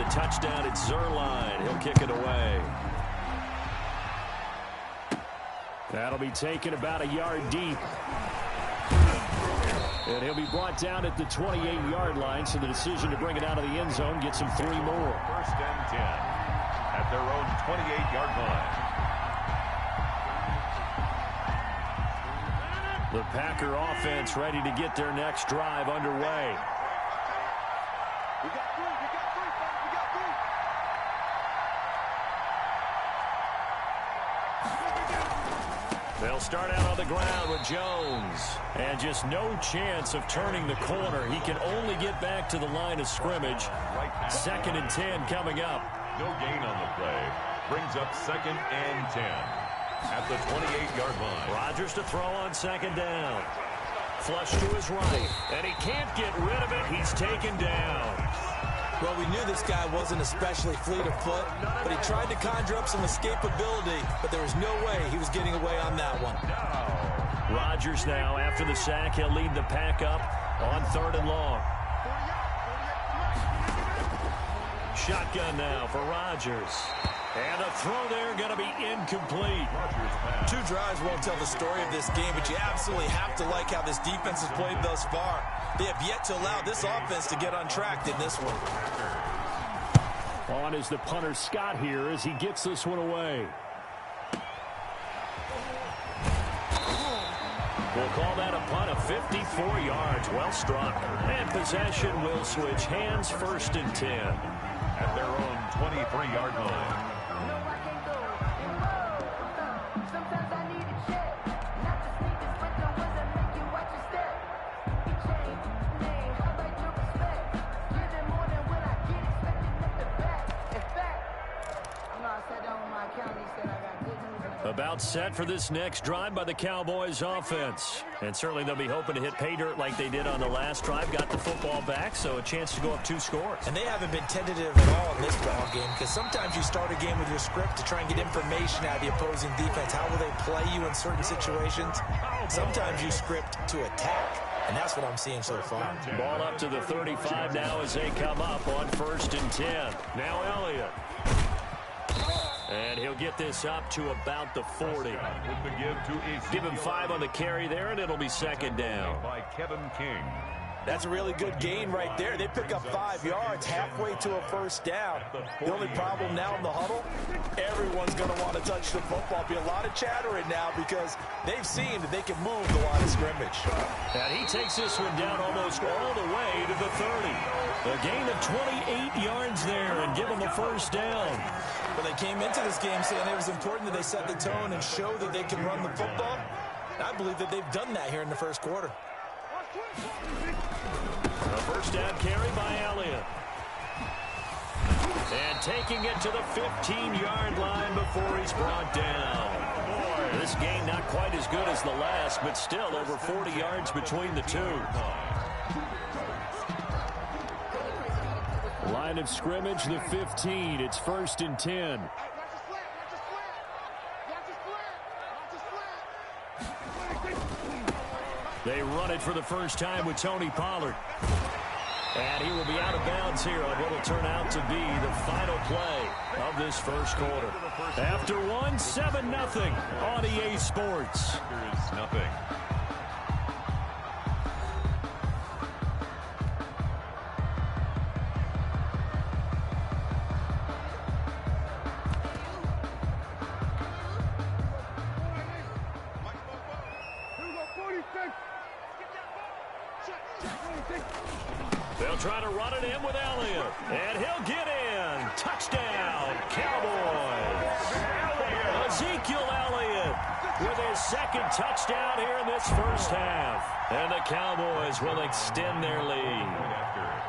touchdown at Zerline. He'll kick it away. That'll be taken about a yard deep. And he'll be brought down at the 28-yard line, so the decision to bring it out of the end zone gets him 3 more. First and 10 at their own 28-yard line. The Packer offense ready to get their next drive underway. They'll start out on the ground with Jones. And just no chance of turning the corner. He can only get back to the line of scrimmage. 2nd and 10 coming up. No gain on the play. Brings up 2nd and 10 at the 28-yard line. Rodgers to throw on 2nd down. Flush to his right. And he can't get rid of it. He's taken down. Well, we knew this guy wasn't especially fleet of foot, but he tried to conjure up some escapability, but there was no way he was getting away on that one. Rodgers now, after the sack, he'll lead the pack up on 3rd and long. Shotgun now for Rodgers. And a throw there going to be incomplete. 2 drives won't tell the story of this game, but you absolutely have to like how this defense has played thus far. They have yet to allow this offense to get untracked in this one. On is the punter Scott here as he gets this one away. We'll call that a punt of 54 yards. Well struck. And possession will switch hands. 1st and 10. At their own 23-yard line. About set for this next drive by the Cowboys offense. And certainly they'll be hoping to hit pay dirt like they did on the last drive. Got the football back, so a chance to go up 2 scores. And they haven't been tentative at all in this ball game, because sometimes you start a game with your script to try and get information out of the opposing defense. How will they play you in certain situations? Sometimes you script to attack. And that's what I'm seeing so far. Ball up to the 35 now as they come up on 1st and 10. Now Elliott. And he'll get this up to about the 40. Give him 5 on the carry there, and it'll be 2nd down. By Kevin King. That's a really good gain right there. They pick up 5 yards halfway to a 1st down. The only problem now in the huddle, everyone's going to want to touch the football. Be a lot of chattering now because they've seen that they can move the line of scrimmage. And he takes this one down almost all the way to the 30. A gain of 28 yards there and give them a 1st down. Well, they came into this game saying it was important that they set the tone and show that they can run the football. And I believe that they've done that here in the 1st quarter. A 1st down carry by Elliott. And taking it to the 15-yard line before he's brought down. This game not quite as good as the last, but still over 40 yards between the two. Line of scrimmage, the 15. It's 1st and 10. They run it for the first time with Tony Pollard. And he will be out of bounds here on what will turn out to be the final play of this 1st quarter. After one, 7-0 on EA Sports. There is nothing. They'll try to run it in with Elliott. And he'll get in. Touchdown, Cowboys. Ezekiel Elliott with his 2nd touchdown here in this 1st half. And the Cowboys will extend their lead.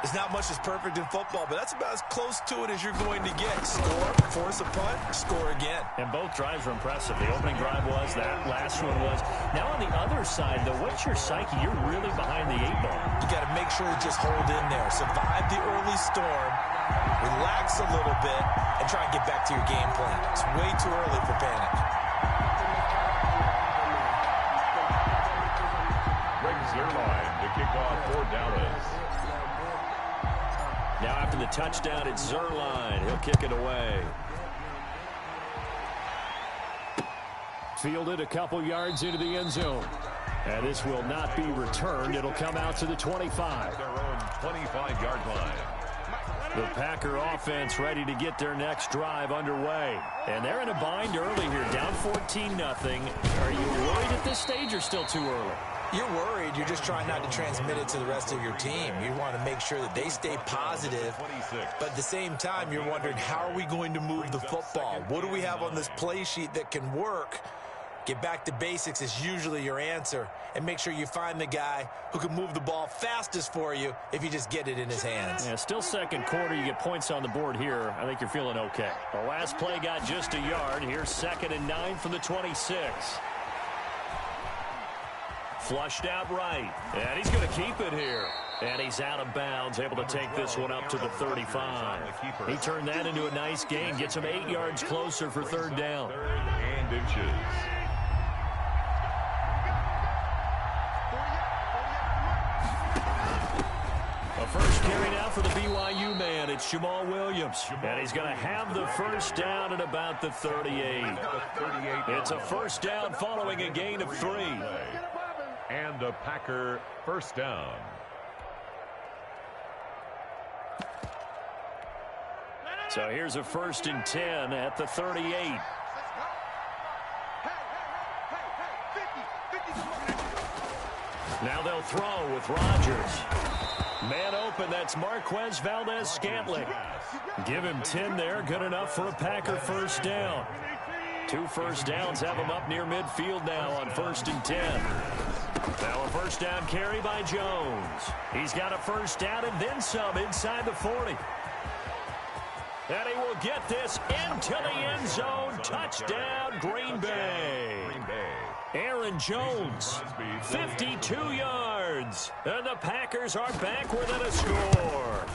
It's not much that's perfect in football, but that's about as close to it as you're going to get. Score, force a punt, score again. And both drives were impressive. The opening drive was, that last one was. Now on the other side, though, what's your psyche? You're really behind the 8 ball. You got to make sure to just hold in there. Survive the early storm, relax a little bit, and try and get back to your game plan. It's way too early for panic. Greg Zerline to kick off for Dallas. Now after the touchdown, it's Zerline. He'll kick it away. Fielded a couple yards into the end zone. And this will not be returned. It'll come out to the 25. Their own 25-yard line. The Packer offense ready to get their next drive underway. And they're in a bind early here, down 14-0. Are you worried at this stage or still too early? You're worried. You're just trying not to transmit it to the rest of your team. You want to make sure that they stay positive. But at the same time, you're wondering, how are we going to move the football? What do we have on this play sheet that can work? Get back to basics is usually your answer. And make sure you find the guy who can move the ball fastest for you if you just get it in his hands. Yeah, still second quarter. You get points on the board here. I think you're feeling okay. The last play got just a yard. Here's 2nd and 9 from the 26. Flushed out right. And he's going to keep it here. And he's out of bounds, able to take this one up to the 35. He turned that into a nice gain. Gets him 8 yards closer for 3rd down. 3rd and inches. A first carry now for the BYU man. It's Jamal Williams. And he's going to have the first down at about the 38. It's a first down following a gain of 3. And a Packer first down. So here's a 1st and 10 at the 38. Now they'll throw with Rodgers. Man open, that's Marquez Valdez-Scantling. Give him 10 there, good enough for a Packer first down. 2 first downs have him up near midfield now on 1st and 10. Now a first down carry by Jones. He's got a first down and then some inside the 40. And he will get this into the end zone. Touchdown, Green Bay. Aaron Jones, 52 yards. And the Packers are back within a score.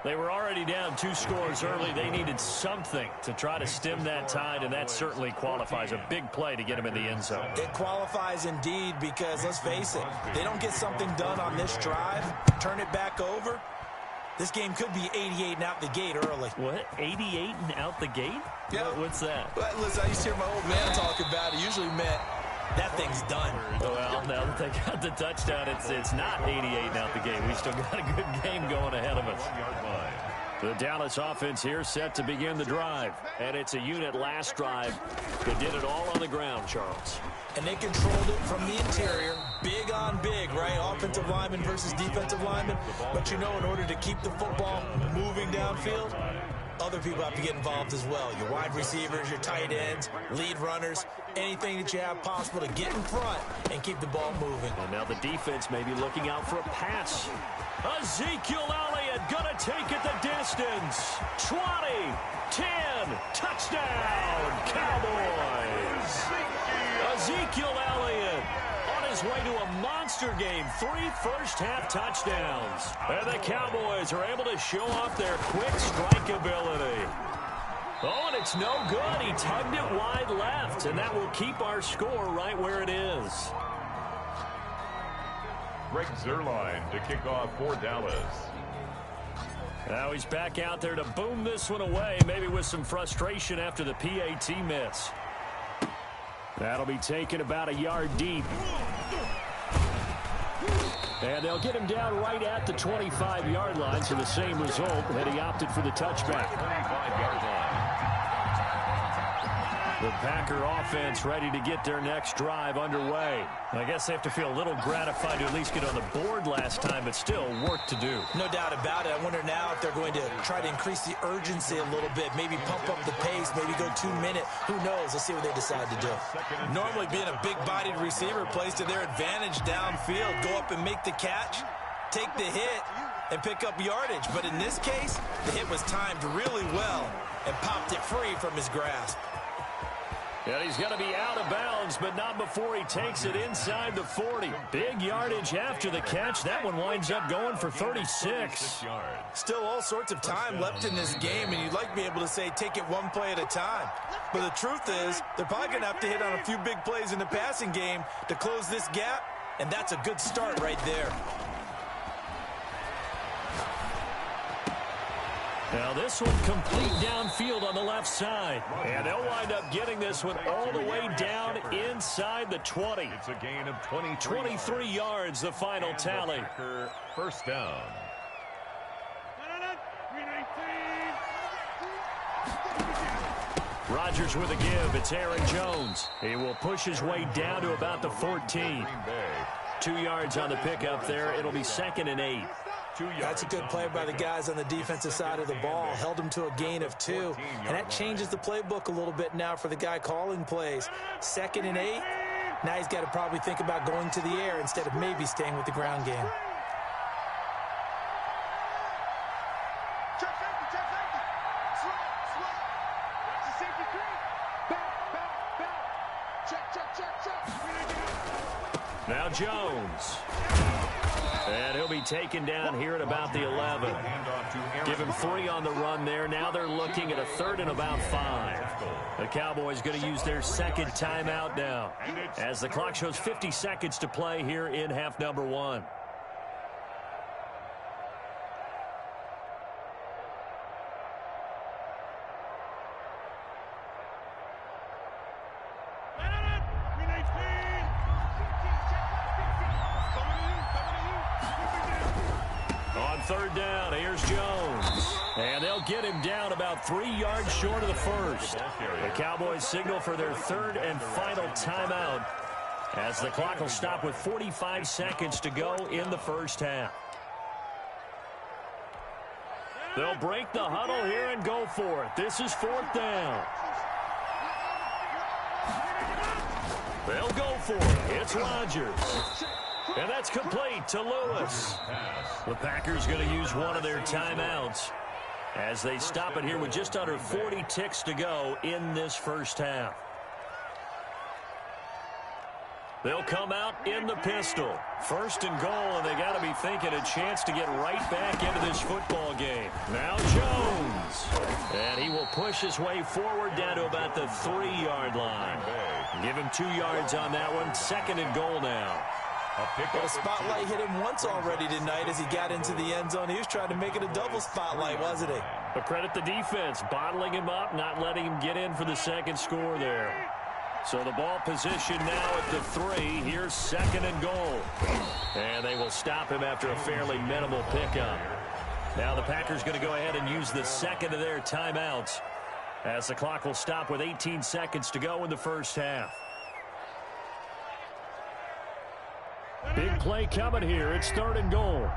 They were already down 2 scores early. They needed something to try to stem that tide, and that certainly qualifies. A big play to get him in the end zone. It qualifies indeed because, let's face it, they don't get something done on this drive, turn it back over, this game could be 88 and out the gate early. What? 88 and out the gate? Yeah. What's that? But listen, I used to hear my old man talk about it. Usually meant that thing's done. Well, now that they got the touchdown, it's not 88 and out the gate. We still got a good game going ahead of us. The Dallas offense here set to begin the drive. And it's a unit last drive that did it all on the ground, Charles. And they controlled it from the interior. Big on big, right? Offensive lineman versus defensive lineman. But you know, in order to keep the football moving downfield, other people have to get involved as well. Your wide receivers, your tight ends, lead runners, anything that you have possible to get in front and keep the ball moving. And now the defense may be looking out for a pass. Ezekiel Elliott gonna take it the distance. 20, 10, touchdown, Cowboys. Ezekiel Elliott on his way to a monster game. 3 first-half touchdowns. And the Cowboys are able to show off their quick strike ability. Oh, and it's no good. He tugged it wide left, and that will keep our score right where it is. Greg Zerline to kick off for Dallas. Now he's back out there to boom this one away, maybe with some frustration after the PAT miss. That'll be taken about a yard deep. And they'll get him down right at the 25-yard line, so the same result that he opted for the touchback. 25-yard line. The Packer offense ready to get their next drive underway. I guess they have to feel a little gratified to at least get on the board last time, but still work to do. No doubt about it. I wonder now if they're going to try to increase the urgency a little bit, maybe pump up the pace, maybe go 2 minute. Who knows? Let's see what they decide to do. Normally being a big-bodied receiver plays to their advantage downfield. Go up and make the catch, take the hit, and pick up yardage. But in this case, the hit was timed really well and popped it free from his grasp. And he's going to be out of bounds, but not before he takes it inside the 40. Big yardage after the catch. That one winds up going for 36. Still all sorts of time left in this game, and you'd like to be able to say take it one play at a time. But the truth is, they're probably going to have to hit on a few big plays in the passing game to close this gap, and that's a good start right there. Now this one complete downfield on the left side. And they'll wind up getting this one all the way down inside the 20. It's a gain of 23 yards, the final tally. First down. Rodgers with a give. It's Aaron Jones. He will push his way down to about the 14. 2 yards on the pickup there. It'll be 2nd and 8. That's a good play by the guys on the defensive side of the ball. Held him to a gain of 2. And that changes the playbook a little bit now for the guy calling plays. 2nd and 8. Now he's got to probably think about going to the air instead of maybe staying with the ground game. Now Jones. And he'll be taken down here at about the 11. Give him 3 on the run there. Now they're looking at a 3rd and about 5. The Cowboys going to use their 2nd timeout now, as the clock shows 50 seconds to play here in half number 1. On 3rd down, here's Jones. And they'll get him down about 3 yards short of the first. The Cowboys signal for their 3rd and final timeout, as the clock will stop with 45 seconds to go in the first half. They'll break the huddle here and go for it. This is 4th down. They'll go for it. It's Rodgers. And that's complete to Lewis. The Packers going to use one of their timeouts as they stop it here with just under 40 ticks to go in this first half. They'll come out in the pistol. 1st and goal, and they got to be thinking a chance to get right back into this football game. Now Jones. And he will push his way forward down to about the 3-yard line. Give him 2 yards on that one. 2nd and goal now. Well, the spotlight hit him once already tonight as he got into the end zone. He was trying to make it a double spotlight, wasn't he? But credit the defense, bottling him up, not letting him get in for the 2nd score there. So the ball position now at the 3. Here's 2nd and goal. And they will stop him after a fairly minimal pickup. Now the Packers going to go ahead and use the 2nd of their timeouts, as the clock will stop with 18 seconds to go in the first half. Big play coming here. It's 3rd and goal.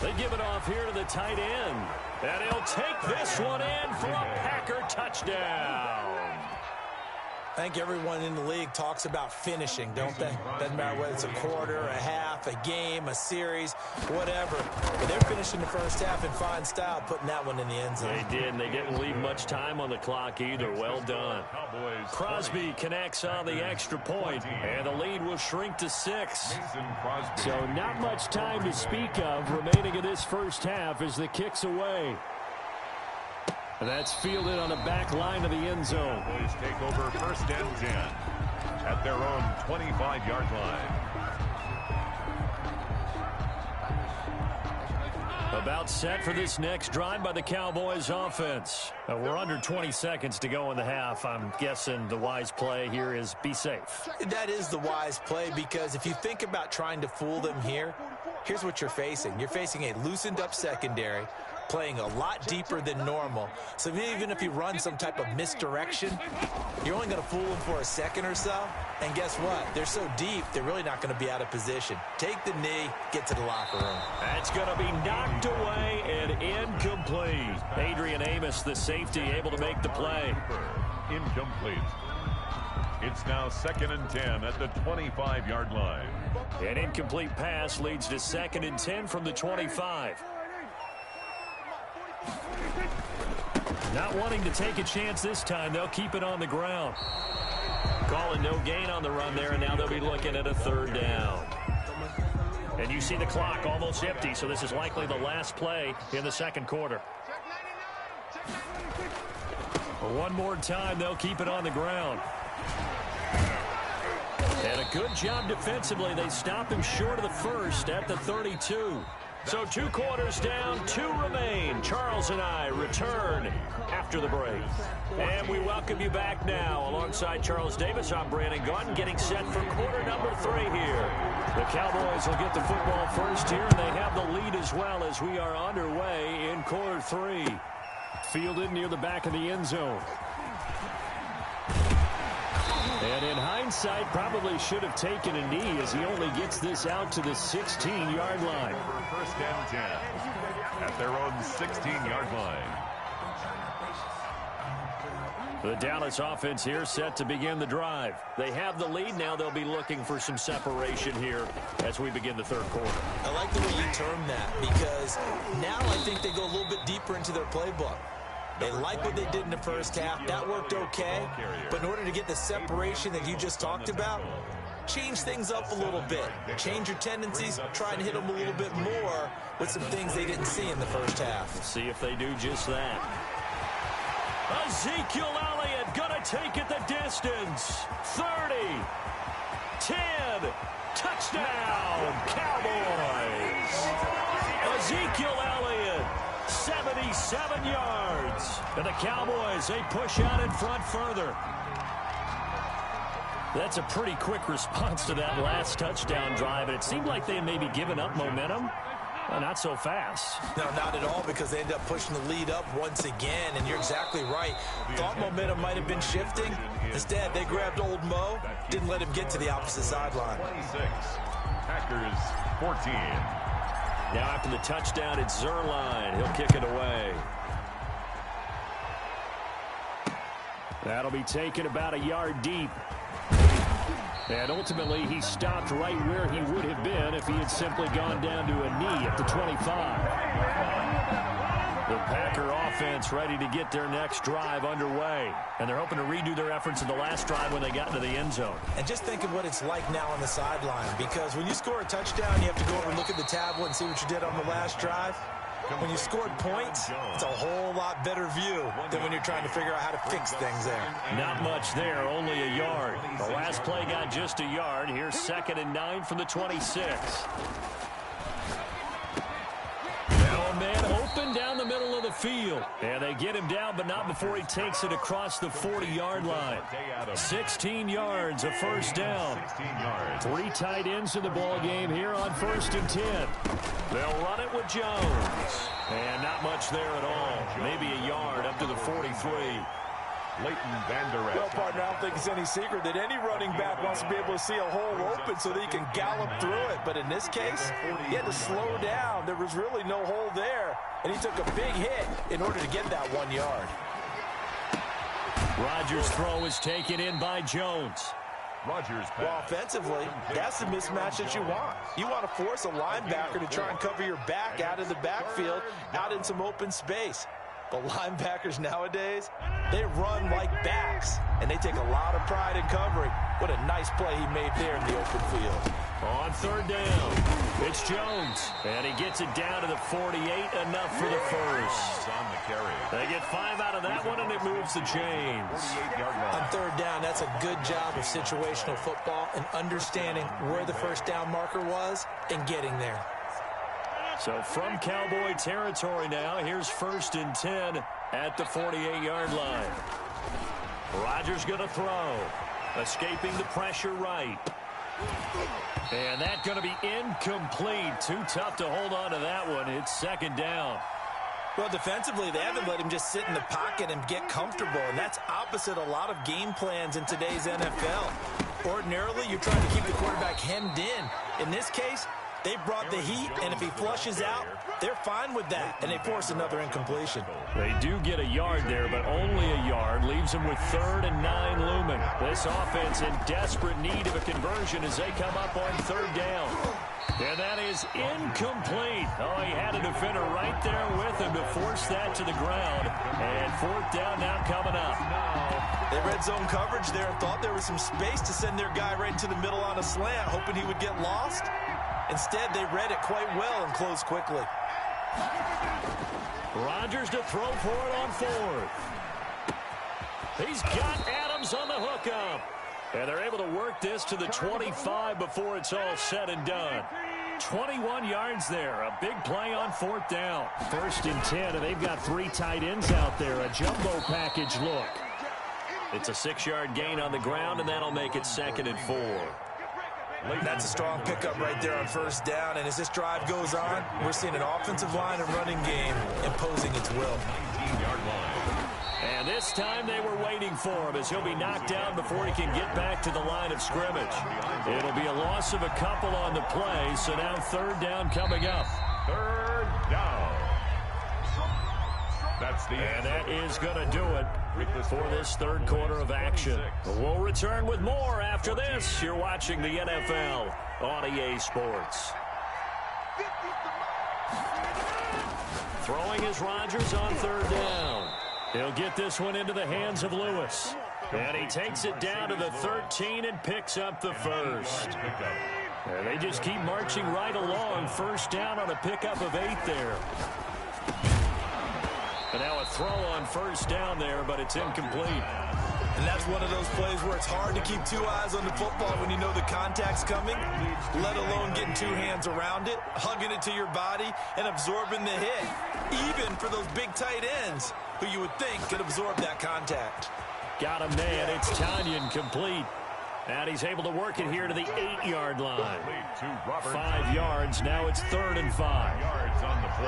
They give it off here to the tight end. And he'll take this one in for a Packer touchdown. I think everyone in the league talks about finishing, don't they? Doesn't matter whether it's a quarter, a half, a game, a series, whatever. But they're finishing the first half in fine style, putting that one in the end zone. They did, and they didn't leave much time on the clock either. Well done. Crosby connects on the extra point, and the lead will shrink to 6. So not much time to speak of remaining in this first half as the kick's away. And that's fielded on the back line of the end zone. Cowboys take over 1st and 10 at their own 25-yard line. About set for this next drive by the Cowboys offense. We're under 20 seconds to go in the half. I'm guessing the wise play here is be safe. That is the wise play, because if you think about trying to fool them here, here's what you're facing. You're facing a loosened up secondary, playing a lot deeper than normal. So even if you run some type of misdirection, you're only going to fool them for a second or so. And guess what? They're so deep, they're really not going to be out of position. Take the knee, get to the locker room. That's going to be knocked away and incomplete. Adrian Amos, the safety, able to make the play. Incomplete. It's now 2nd and 10 at the 25-yard line. An incomplete pass leads to 2nd and 10 from the 25. Not wanting to take a chance this time, they'll keep it on the ground. Calling no gain on the run there, and now they'll be looking at a 3rd down. And you see the clock almost empty, so this is likely the last play in the 2nd quarter. One more time, they'll keep it on the ground. And a good job defensively. They stop him short of the first at the 32. So 2 quarters down, 2 remain. Charles and I return after the break. And we welcome you back now. Alongside Charles Davis, I'm Brandon Gaudin, getting set for quarter number 3 here. The Cowboys will get the football first here, and they have the lead as well as we are underway in quarter 3. Fielded near the back of the end zone. And in hindsight, probably should have taken a knee as he only gets this out to the 16-yard line. First and 10 at their own 16-yard line. The Dallas offense here set to begin the drive. They have the lead. Now they'll be looking for some separation here as we begin the third quarter. I like the way you term that because now I think they go a little bit deeper into their playbook. They like what they did in the first half. That worked okay. But in order to get the separation that you just talked about, change things up a little bit. Change your tendencies. Try and hit them a little bit more with some things they didn't see in the first half. We'll see if they do just that. Ezekiel Elliott going to take it the distance. 30, 10, touchdown, Cowboys. Ezekiel Elliott, 77 yards. And the Cowboys, they push out in front further. That's a pretty quick response to that last touchdown drive. And it seemed like they had maybe given up momentum. Well, not so fast. No, not at all, because they ended up pushing the lead up once again, and you're exactly right. Thought momentum might have been shifting. Instead, they grabbed old Mo, didn't let him get to the opposite sideline. 26, Packers 14. Now after the touchdown, it's Zerline. He'll kick it away. That'll be taken about a yard deep. And ultimately, he stopped right where he would have been if he had simply gone down to a knee at the 25. The Packer offense ready to get their next drive underway. And they're hoping to redo their efforts in the last drive when they got into the end zone. And just think of what it's like now on the sideline. Because when you score a touchdown, you have to go over and look at the tablet and see what you did on the last drive. When you scored points, it's a whole lot better view than when you're trying to figure out how to fix things there. Not much there, only a yard. The last play got just a yard. Here's 2nd and 9 from the 26. Now a man open down the middle of the field. And they get him down, but not before he takes it across the 40-yard line. 16 yards, a first down. 3 tight ends in the ball game here on 1st and 10. They'll run it with Jones. And not much there at all. Maybe a yard up to the 43. Leighton Vander Esch. Well, partner, I don't think it's any secret that any running back wants to be able to see a hole open so that he can gallop through it. But in this case, he had to slow down. There was really no hole there. And he took a big hit in order to get that 1 yard. Rodgers' throw is taken in by Jones. Rodgers pass. Well, offensively, that's the mismatch that you want. You want to force a linebacker to try and cover your back out of the backfield, out in some open space. But linebackers nowadays, they run like backs, and they take a lot of pride in covering. What a nice play he made there in the open field. On 3rd down, it's Jones. And he gets it down to the 48, enough for the first. On the carry. They get 5 out of that one, and it moves the chains. 48-yard line. On 3rd down, that's a good job of situational football and understanding where the first down marker was and getting there. So from Cowboy territory now, here's 1st and 10 at the 48-yard line. Rodgers going to throw. Escaping the pressure right. And that's going to be incomplete. Too tough to hold on to that one. It's 2nd down. Well, defensively, they haven't let him just sit in the pocket and get comfortable, and that's opposite a lot of game plans in today's NFL. Ordinarily, you're trying to keep the quarterback hemmed in. In this case, they brought the heat, and if he flushes out, they're fine with that, and they force another incompletion. They do get a yard there, but only a yard. Leaves them with 3rd and 9 looming. This offense in desperate need of a conversion as they come up on 3rd down. And that is incomplete. Oh, he had a defender right there with him to force that to the ground. And 4th down now coming up. They red zone coverage there and thought there was some space to send their guy right into the middle on a slant, hoping he would get lost. Instead, they read it quite well and closed quickly. Rodgers to throw for it on 4th. He's got Adams on the hookup. And they're able to work this to the 25 before it's all said and done. 21 yards there. A big play on 4th down. 1st and 10, and they've got 3 tight ends out there. A jumbo package look. It's a 6-yard gain on the ground, and that'll make it 2nd and 4. That's a strong pickup right there on 1st down, and as this drive goes on, we're seeing an offensive line and running game imposing its will. 19-yard line. And this time they were waiting for him as he'll be knocked down before he can get back to the line of scrimmage. It'll be a loss of a couple on the play, so now 3rd down coming up. 3rd down. And that is going to do it for this 3rd quarter of action. We'll return with more after this. You're watching the NFL on EA Sports. Throwing is Rodgers on 3rd down. He'll get this one into the hands of Lewis. And he takes it down to the 13 and picks up the 1st. And they just keep marching right along. 1st down on a pickup of 8 there. And now a throw on 1st down there, but it's incomplete. And that's one of those plays where it's hard to keep 2 eyes on the football when you know the contact's coming, let alone getting 2 hands around it, hugging it to your body, and absorbing the hit, even for those big tight ends who you would think could absorb that contact. Got him, man. It's Tanyan complete. And he's able to work it here to the 8-yard line. 5 yards. Now it's 3rd and 5.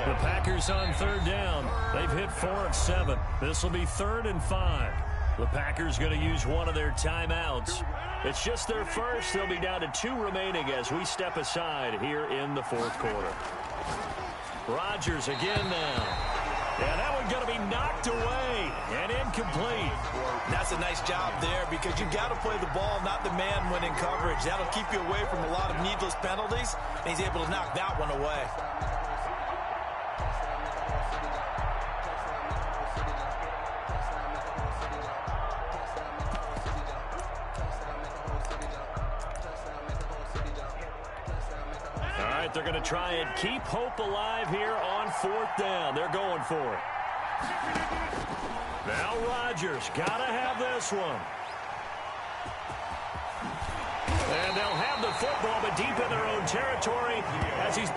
The Packers on 3rd down. They've hit 4 of 7. This will be 3rd and 5. The Packers going to use one of their timeouts. It's just their first. They'll be down to 2 remaining as we step aside here in the 4th quarter. Rodgers again now. Yeah, that one's going to be knocked away and incomplete. That's a nice job there because you've got to play the ball, not the man when in coverage. That'll keep you away from a lot of needless penalties, and he's able to knock that one away. They're going to try and keep hope alive here on 4th down. They're going for it. Now Rodgers got to have this one. And they'll have the football, but deep in their own territory as he's